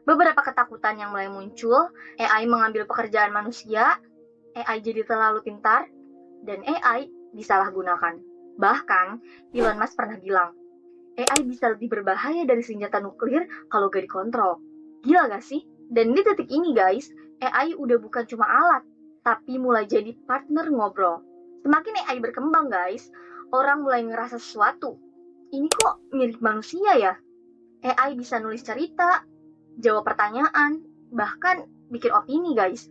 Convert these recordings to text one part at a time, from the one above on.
Beberapa ketakutan yang mulai muncul, AI mengambil pekerjaan manusia, AI jadi terlalu pintar, dan AI disalahgunakan. Bahkan, Elon Musk pernah bilang, AI bisa lebih berbahaya dari senjata nuklir kalau gak dikontrol. Gila gak sih? Dan di titik ini guys, AI udah bukan cuma alat, tapi mulai jadi partner ngobrol. Semakin AI berkembang guys, orang mulai ngerasa sesuatu. Ini kok mirip manusia ya? AI bisa nulis cerita, jawab pertanyaan, bahkan bikin opini guys.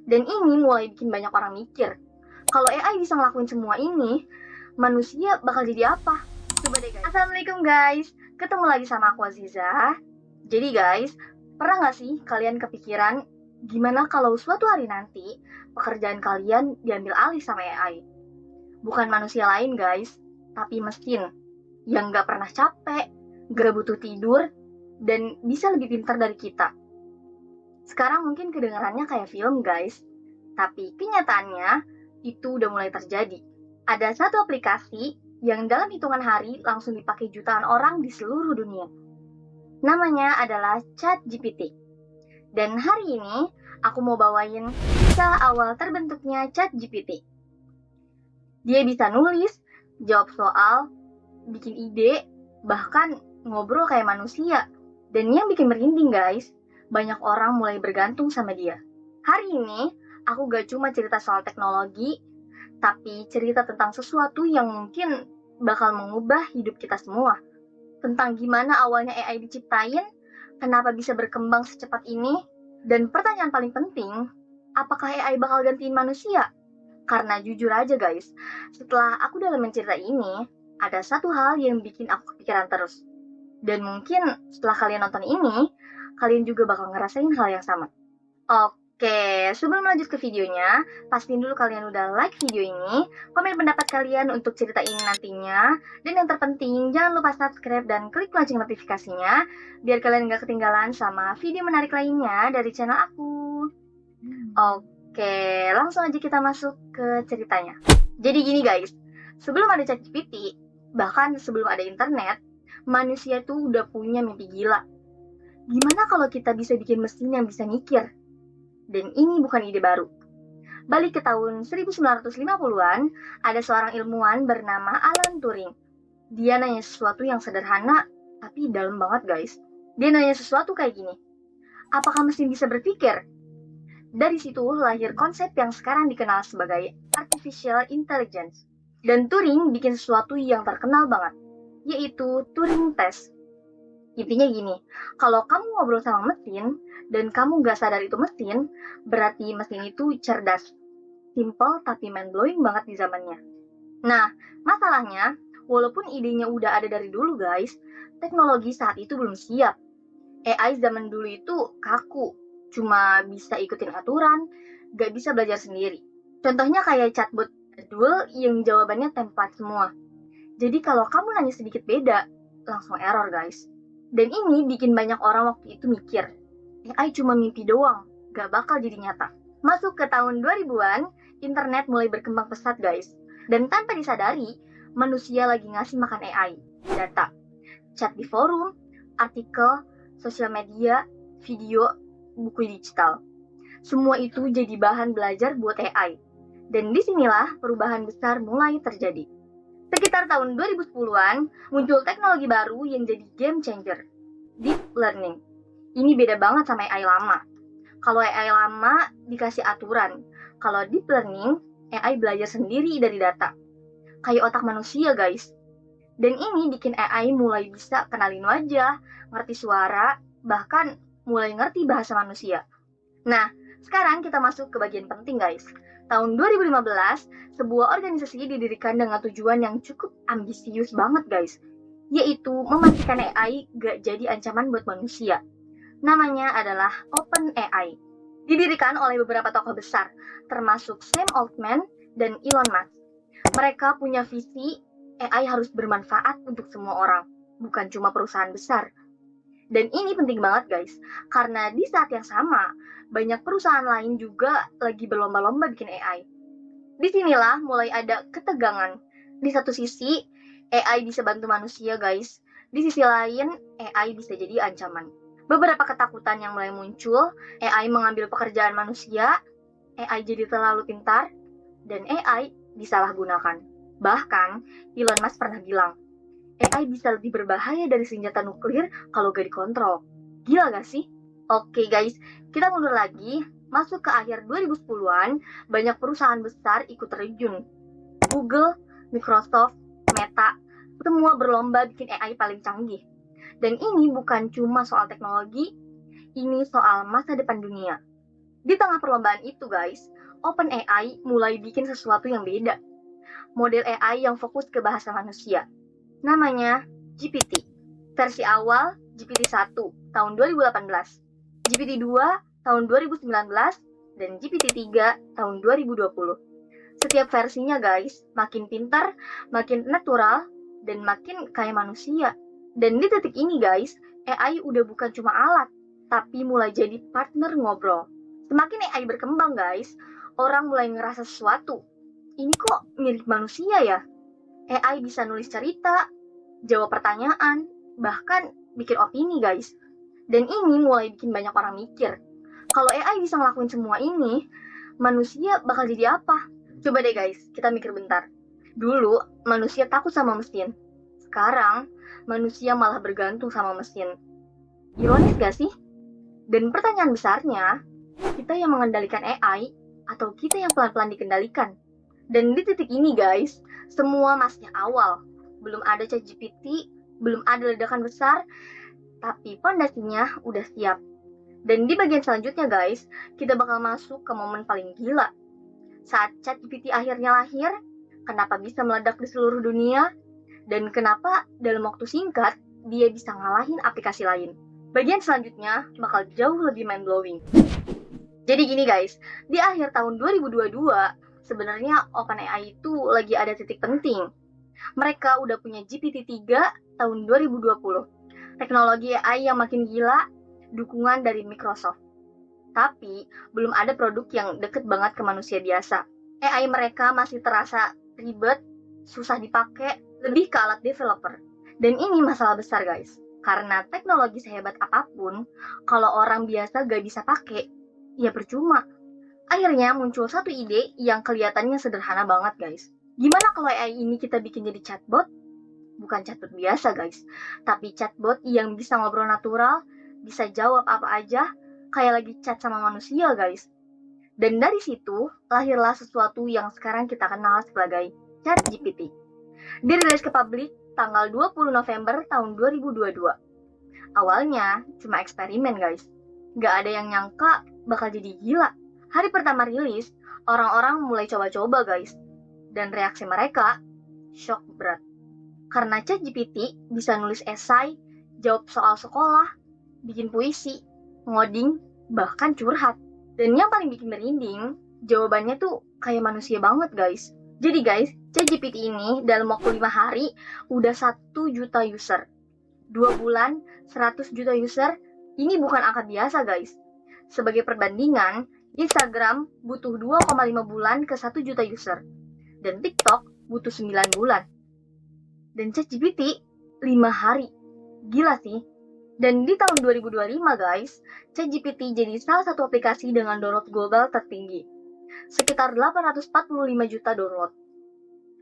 Dan ini mulai bikin banyak orang mikir, kalau AI bisa ngelakuin semua ini, manusia bakal jadi apa? Coba deh guys. Assalamualaikum guys, ketemu lagi sama aku Aziza. Jadi guys, pernah gak sih kalian kepikiran gimana kalau suatu hari nanti pekerjaan kalian diambil alih sama AI? Bukan manusia lain guys, tapi mesin yang gak pernah capek, gak butuh tidur, dan bisa lebih pintar dari kita. Sekarang mungkin kedengarannya kayak film guys, tapi kenyataannya itu udah mulai terjadi. Ada satu aplikasi yang dalam hitungan hari langsung dipakai jutaan orang di seluruh dunia. Namanya adalah ChatGPT. Dan hari ini aku mau bawain kisah awal terbentuknya ChatGPT. Dia bisa nulis, jawab soal, bikin ide, bahkan ngobrol kayak manusia. Dan yang bikin merinding guys, banyak orang mulai bergantung sama dia. Hari ini, aku gak cuma cerita soal teknologi, tapi cerita tentang sesuatu yang mungkin bakal mengubah hidup kita semua. Tentang gimana awalnya AI diciptain, kenapa bisa berkembang secepat ini, dan pertanyaan paling penting, apakah AI bakal gantiin manusia? Karena jujur aja guys, setelah aku dalam mencerita ini, ada satu hal yang bikin aku kepikiran terus. Dan mungkin setelah kalian nonton ini, kalian juga bakal ngerasain hal yang sama. Oke, sebelum lanjut ke videonya, pastiin dulu kalian udah like video ini, komen pendapat kalian untuk cerita ini nantinya, dan yang terpenting, jangan lupa subscribe dan klik lonceng notifikasinya, biar kalian gak ketinggalan sama video menarik lainnya dari channel aku. Oke, langsung aja kita masuk ke ceritanya. Jadi gini guys, sebelum ada ChatGPT, bahkan sebelum ada internet, manusia tuh udah punya mimpi gila. Gimana kalau kita bisa bikin mesin yang bisa mikir? Dan ini bukan ide baru. Balik ke tahun 1950-an, ada seorang ilmuwan bernama Alan Turing. Dia nanya sesuatu yang sederhana, tapi dalam banget guys. Dia nanya sesuatu kayak gini, apakah mesin bisa berpikir? Dari situ lahir konsep yang sekarang dikenal sebagai Artificial Intelligence. Dan Turing bikin sesuatu yang terkenal banget, yaitu Turing Test. Intinya gini, kalau kamu ngobrol sama mesin, dan kamu gak sadar itu mesin, berarti mesin itu cerdas. Simple tapi mind-blowing banget di zamannya. Nah, masalahnya, walaupun idenya udah ada dari dulu guys, teknologi saat itu belum siap. AI zaman dulu itu kaku, cuma bisa ikutin aturan, gak bisa belajar sendiri. Contohnya kayak chatbot Duel yang jawabannya template semua. Jadi kalau kamu nanya sedikit beda, langsung error guys. Dan ini bikin banyak orang waktu itu mikir, AI cuma mimpi doang, gak bakal jadi nyata. Masuk ke tahun 2000-an, internet mulai berkembang pesat guys. Dan tanpa disadari, manusia lagi ngasih makan AI, data, chat di forum, artikel, sosial media, video, buku digital. Semua itu jadi bahan belajar buat AI. Dan disinilah perubahan besar mulai terjadi. Sekitar tahun 2010-an, muncul teknologi baru yang jadi game changer, Deep Learning. Ini beda banget sama AI lama. Kalau AI lama dikasih aturan, kalau Deep Learning, AI belajar sendiri dari data. Kayak otak manusia guys. Dan ini bikin AI mulai bisa kenalin wajah, ngerti suara, bahkan mulai ngerti bahasa manusia. Nah, sekarang kita masuk ke bagian penting guys. Tahun 2015, sebuah organisasi didirikan dengan tujuan yang cukup ambisius banget guys, yaitu memastikan AI gak jadi ancaman buat manusia. Namanya adalah OpenAI. Didirikan oleh beberapa tokoh besar, termasuk Sam Altman dan Elon Musk. Mereka punya visi AI harus bermanfaat untuk semua orang, bukan cuma perusahaan besar. Dan ini penting banget guys, karena di saat yang sama, banyak perusahaan lain juga lagi berlomba-lomba bikin AI. Disinilah mulai ada ketegangan. Di satu sisi, AI bisa bantu manusia guys. Di sisi lain, AI bisa jadi ancaman. Beberapa ketakutan yang mulai muncul, AI mengambil pekerjaan manusia, AI jadi terlalu pintar, dan AI disalahgunakan. Bahkan, Elon Musk pernah bilang, AI bisa lebih berbahaya dari senjata nuklir kalau gak dikontrol. Gila gak sih? Oke guys, kita mundur lagi, masuk ke akhir 2010-an, banyak perusahaan besar ikut terjun. Google, Microsoft, Meta, semua berlomba bikin AI paling canggih. Dan ini bukan cuma soal teknologi, ini soal masa depan dunia. Di tengah perlombaan itu guys, OpenAI mulai bikin sesuatu yang beda. Model AI yang fokus ke bahasa manusia. Namanya GPT. Versi awal GPT-1 tahun 2018, GPT-2 tahun 2019, dan GPT-3 tahun 2020. Setiap versinya guys, makin pintar, makin natural, dan makin kayak manusia. Dan di titik ini guys, AI udah bukan cuma alat, tapi mulai jadi partner ngobrol. Semakin AI berkembang guys, orang mulai ngerasa sesuatu. Ini kok mirip manusia ya? AI bisa nulis cerita, jawab pertanyaan, bahkan bikin opini guys. Dan ini mulai bikin banyak orang mikir, kalau AI bisa ngelakuin semua ini, manusia bakal jadi apa? Coba deh guys, kita mikir bentar. Dulu, manusia takut sama mesin. Sekarang, manusia malah bergantung sama mesin. Ironis gak sih? Dan pertanyaan besarnya, kita yang mengendalikan AI atau kita yang pelan-pelan dikendalikan? Dan di titik ini guys, semua masih awal. Belum ada ChatGPT, belum ada ledakan besar, tapi fondasinya udah siap. Dan di bagian selanjutnya guys, kita bakal masuk ke momen paling gila. Saat ChatGPT akhirnya lahir, kenapa bisa meledak di seluruh dunia? Dan kenapa dalam waktu singkat, dia bisa ngalahin aplikasi lain? Bagian selanjutnya bakal jauh lebih mind-blowing. Jadi gini guys, di akhir tahun 2022, sebenarnya OpenAI itu lagi ada titik penting. Mereka udah punya GPT-3 tahun 2020. Teknologi AI yang makin gila, dukungan dari Microsoft. Tapi, belum ada produk yang deket banget ke manusia biasa. AI mereka masih terasa ribet, susah dipakai, lebih ke alat developer. Dan ini masalah besar guys. Karena teknologi sehebat apapun, kalau orang biasa gak bisa pakai, ya percuma. Akhirnya muncul satu ide yang kelihatannya sederhana banget guys. Gimana kalau AI ini kita bikin jadi chatbot? Bukan chatbot biasa guys, tapi chatbot yang bisa ngobrol natural, bisa jawab apa aja, kayak lagi chat sama manusia guys. Dan dari situ, lahirlah sesuatu yang sekarang kita kenal sebagai ChatGPT. Dirilis ke publik tanggal 20 November tahun 2022. Awalnya cuma eksperimen guys. Gak ada yang nyangka bakal jadi gila. Hari pertama rilis, orang-orang mulai coba-coba guys. Dan reaksi mereka, shock berat. Karena ChatGPT bisa nulis esai, jawab soal sekolah, bikin puisi, ngoding, bahkan curhat. Dan yang paling bikin merinding, jawabannya tuh kayak manusia banget guys. Jadi guys, ChatGPT ini dalam waktu 5 hari udah 1 juta user. 2 bulan, 100 juta user, ini bukan angka biasa guys. Sebagai perbandingan, Instagram butuh 2,5 bulan ke 1 juta user. Dan TikTok butuh 9 bulan. Dan ChatGPT 5 hari. Gila sih. Dan di tahun 2025 guys, ChatGPT jadi salah satu aplikasi dengan download global tertinggi. Sekitar 845 juta download.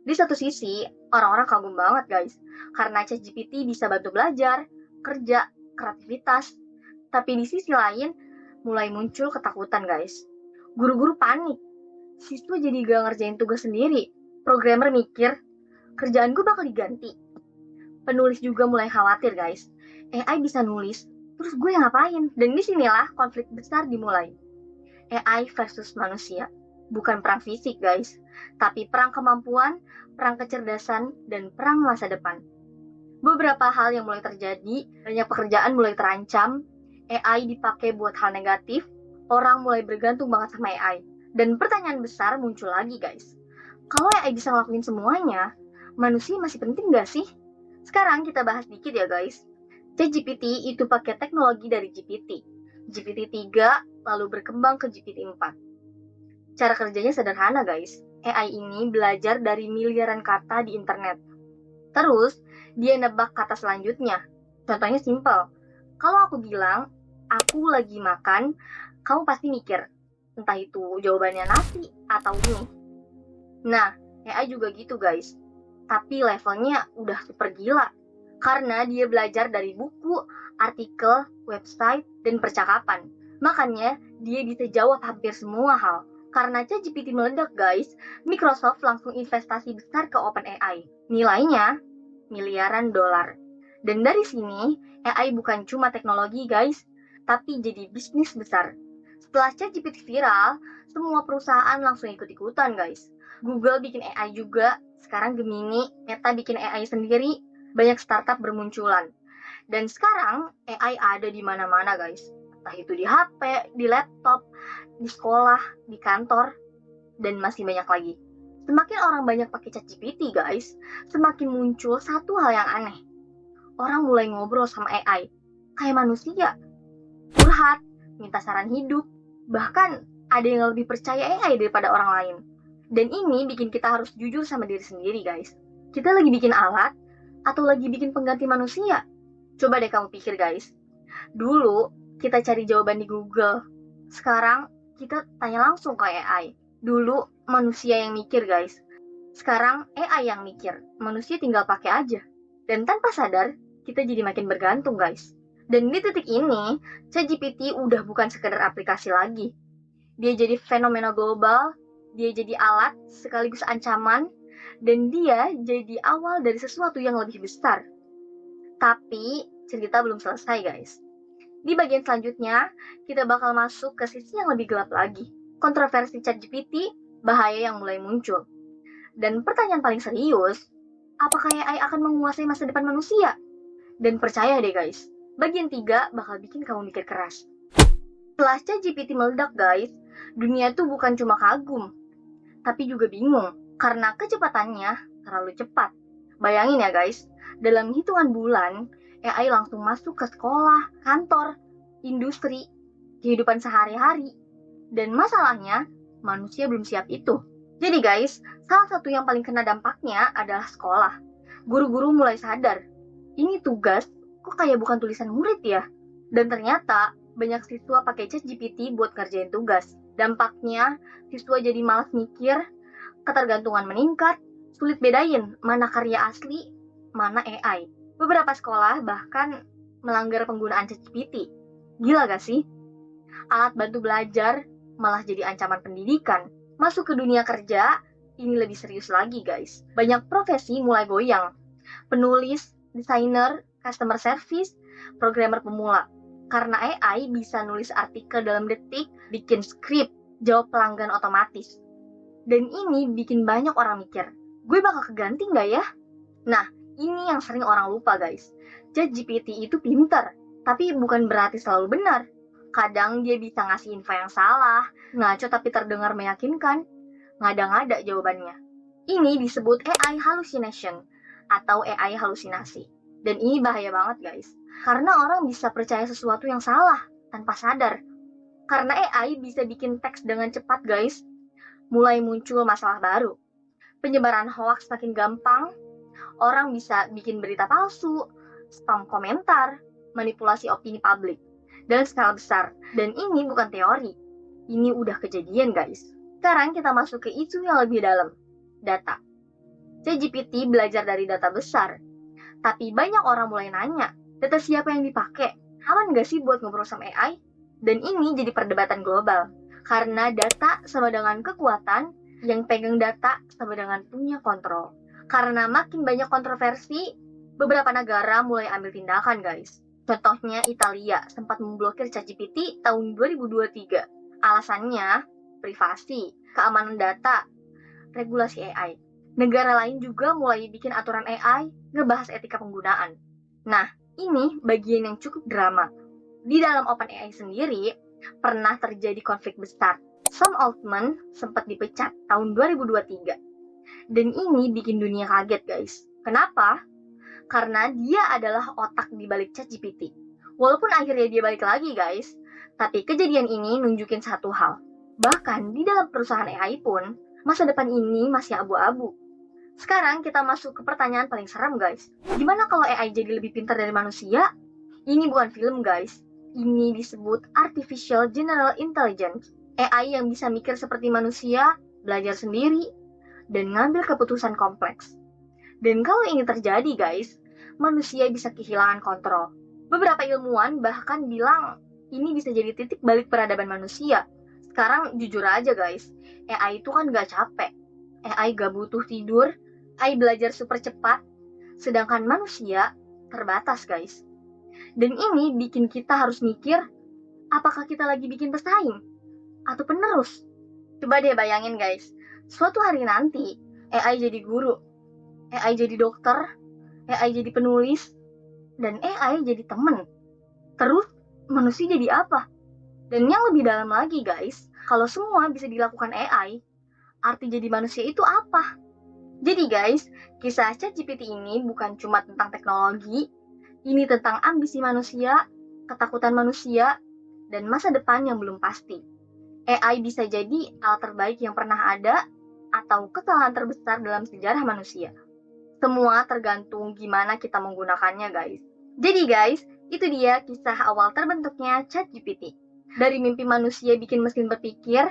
Di satu sisi, orang-orang kagum banget guys, karena ChatGPT bisa bantu belajar, kerja, kreativitas. Tapi di sisi lain, mulai muncul ketakutan guys. Guru-guru panik. Siswa jadi gak ngerjain tugas sendiri. Programmer mikir, kerjaan gue bakal diganti. Penulis juga mulai khawatir guys. AI bisa nulis, terus gue yang ngapain? Dan disinilah konflik besar dimulai. AI versus manusia. Bukan perang fisik guys, tapi perang kemampuan, perang kecerdasan, dan perang masa depan. Beberapa hal yang mulai terjadi, banyak pekerjaan mulai terancam, AI dipakai buat hal negatif, orang mulai bergantung banget sama AI. Dan pertanyaan besar muncul lagi guys. Kalau AI bisa ngelakuin semuanya, manusia masih penting gak sih? Sekarang kita bahas dikit ya guys. ChatGPT itu pakai teknologi dari GPT. GPT-3 lalu berkembang ke GPT-4. Cara kerjanya sederhana guys. AI ini belajar dari miliaran kata di internet. Terus, dia nebak kata selanjutnya. Contohnya simpel. Kalau aku bilang, aku lagi makan, kamu pasti mikir, entah itu jawabannya nasi atau mie. Nah, AI juga gitu guys. Tapi levelnya udah super gila. Karena dia belajar dari buku, artikel, website, dan percakapan. Makanya dia bisa jawab hampir semua hal. Karena ChatGPT meledak guys, Microsoft langsung investasi besar ke OpenAI. Nilainya miliaran dolar. Dan dari sini, AI bukan cuma teknologi guys, tapi jadi bisnis besar. Setelah ChatGPT viral, semua perusahaan langsung ikut-ikutan guys. Google bikin AI juga, sekarang Gemini, Meta bikin AI sendiri, banyak startup bermunculan. Dan sekarang AI ada di mana-mana guys. Entah itu di HP, di laptop, di sekolah, di kantor, dan masih banyak lagi. Semakin orang banyak pakai ChatGPT guys, semakin muncul satu hal yang aneh. Orang mulai ngobrol sama AI, kayak manusia, curhat, minta saran hidup, bahkan ada yang lebih percaya AI daripada orang lain. Dan ini bikin kita harus jujur sama diri sendiri guys. Kita lagi bikin alat atau lagi bikin pengganti manusia? Coba deh kamu pikir guys. Dulu kita cari jawaban di Google. Sekarang kita tanya langsung ke AI. Dulu manusia yang mikir guys. Sekarang AI yang mikir. Manusia tinggal pakai aja. Dan tanpa sadar, kita jadi makin bergantung guys. Dan di titik ini, ChatGPT udah bukan sekedar aplikasi lagi. Dia jadi fenomena global, dia jadi alat sekaligus ancaman, dan dia jadi awal dari sesuatu yang lebih besar. Tapi cerita belum selesai guys. Di bagian selanjutnya, kita bakal masuk ke sisi yang lebih gelap lagi. Kontroversi ChatGPT, bahaya yang mulai muncul. Dan pertanyaan paling serius, apakah AI akan menguasai masa depan manusia? Dan percaya deh guys, bagian 3 bakal bikin kamu mikir keras. Setelah ChatGPT meledak guys, dunia tuh bukan cuma kagum, tapi juga bingung karena kecepatannya terlalu cepat. Bayangin ya guys, dalam hitungan bulan, AI langsung masuk ke sekolah, kantor, industri, kehidupan sehari-hari. Dan masalahnya, manusia belum siap itu. Jadi guys, salah satu yang paling kena dampaknya adalah sekolah. Guru-guru mulai sadar, ini tugas kok kayak bukan tulisan murid ya? Dan ternyata banyak siswa pakai ChatGPT buat ngerjain tugas. Dampaknya, siswa jadi malas mikir, ketergantungan meningkat, sulit bedain mana karya asli, mana AI. Beberapa sekolah bahkan melanggar penggunaan ChatGPT. Gila gak sih? Alat bantu belajar malah jadi ancaman pendidikan. Masuk ke dunia kerja, ini lebih serius lagi guys. Banyak profesi mulai goyang. Penulis, desainer, customer service, programmer pemula. Karena AI bisa nulis artikel dalam detik, bikin skrip, jawab pelanggan otomatis. Dan ini bikin banyak orang mikir, gue bakal keganti nggak ya? Nah, ini yang sering orang lupa guys. ChatGPT itu pinter, tapi bukan berarti selalu benar. Kadang dia bisa ngasih info yang salah, ngaco tapi terdengar meyakinkan, ngada-ngada jawabannya. Ini disebut AI hallucination atau AI halusinasi. Dan ini bahaya banget guys, karena orang bisa percaya sesuatu yang salah tanpa sadar. Karena AI bisa bikin teks dengan cepat guys, mulai muncul masalah baru. Penyebaran hoax makin gampang, orang bisa bikin berita palsu, spam komentar, manipulasi opini publik, dan skala besar. Dan ini bukan teori, ini udah kejadian guys. Sekarang kita masuk ke isu yang lebih dalam, data. ChatGPT belajar dari data besar, tapi banyak orang mulai nanya, data siapa yang dipakai? Aman nggak sih buat ngobrol sama AI? Dan ini jadi perdebatan global. Karena data sama dengan kekuatan, yang pegang data sama dengan punya kontrol. Karena makin banyak kontroversi, beberapa negara mulai ambil tindakan guys. Contohnya Italia sempat memblokir ChatGPT tahun 2023. Alasannya, privasi, keamanan data, regulasi AI. Negara lain juga mulai bikin aturan AI, ngebahas etika penggunaan. Nah, ini bagian yang cukup drama. Di dalam OpenAI sendiri, pernah terjadi konflik besar. Sam Altman sempat dipecat tahun 2023. Dan ini bikin dunia kaget guys. Kenapa? Karena dia adalah otak di balik ChatGPT. Walaupun akhirnya dia balik lagi guys, tapi kejadian ini nunjukin satu hal. Bahkan di dalam perusahaan AI pun, masa depan ini masih abu-abu. Sekarang kita masuk ke pertanyaan paling serem guys. Gimana kalau AI jadi lebih pintar dari manusia? Ini bukan film guys. Ini disebut Artificial General Intelligence. AI yang bisa mikir seperti manusia, belajar sendiri, dan ngambil keputusan kompleks. Dan kalau ini terjadi guys, manusia bisa kehilangan kontrol. Beberapa ilmuwan bahkan bilang ini bisa jadi titik balik peradaban manusia. Sekarang jujur aja guys, AI itu kan gak capek. AI gak butuh tidur, AI belajar super cepat, sedangkan manusia terbatas guys. Dan ini bikin kita harus mikir, apakah kita lagi bikin pesaing? Atau penerus? Coba deh bayangin guys, suatu hari nanti AI jadi guru, AI jadi dokter, AI jadi penulis, dan AI jadi temen. Terus manusia jadi apa? Dan yang lebih dalam lagi guys, kalau semua bisa dilakukan AI, arti jadi manusia itu apa? Jadi guys, kisah ChatGPT ini bukan cuma tentang teknologi, ini tentang ambisi manusia, ketakutan manusia, dan masa depan yang belum pasti. AI bisa jadi alat terbaik yang pernah ada, atau kesalahan terbesar dalam sejarah manusia. Semua tergantung gimana kita menggunakannya guys. Jadi guys, itu dia kisah awal terbentuknya ChatGPT. Dari mimpi manusia bikin mesin berpikir,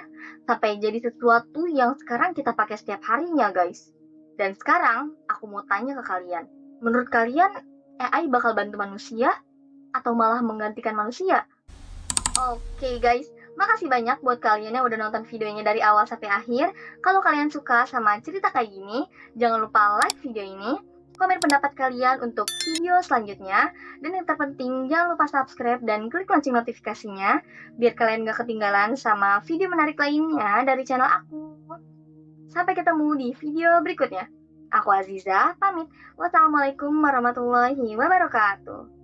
sampai jadi sesuatu yang sekarang kita pakai setiap harinya guys. Dan sekarang, aku mau tanya ke kalian. Menurut kalian, AI bakal bantu manusia atau malah menggantikan manusia? Oke guys, makasih banyak buat kalian yang udah nonton videonya dari awal sampai akhir. Kalau kalian suka sama cerita kayak gini, jangan lupa like video ini, komen pendapat kalian untuk video selanjutnya, dan yang terpenting jangan lupa subscribe dan klik lonceng notifikasinya, biar kalian gak ketinggalan sama video menarik lainnya dari channel aku. Sampai ketemu di video berikutnya. Aku Aziza, pamit. Wassalamualaikum warahmatullahi wabarakatuh.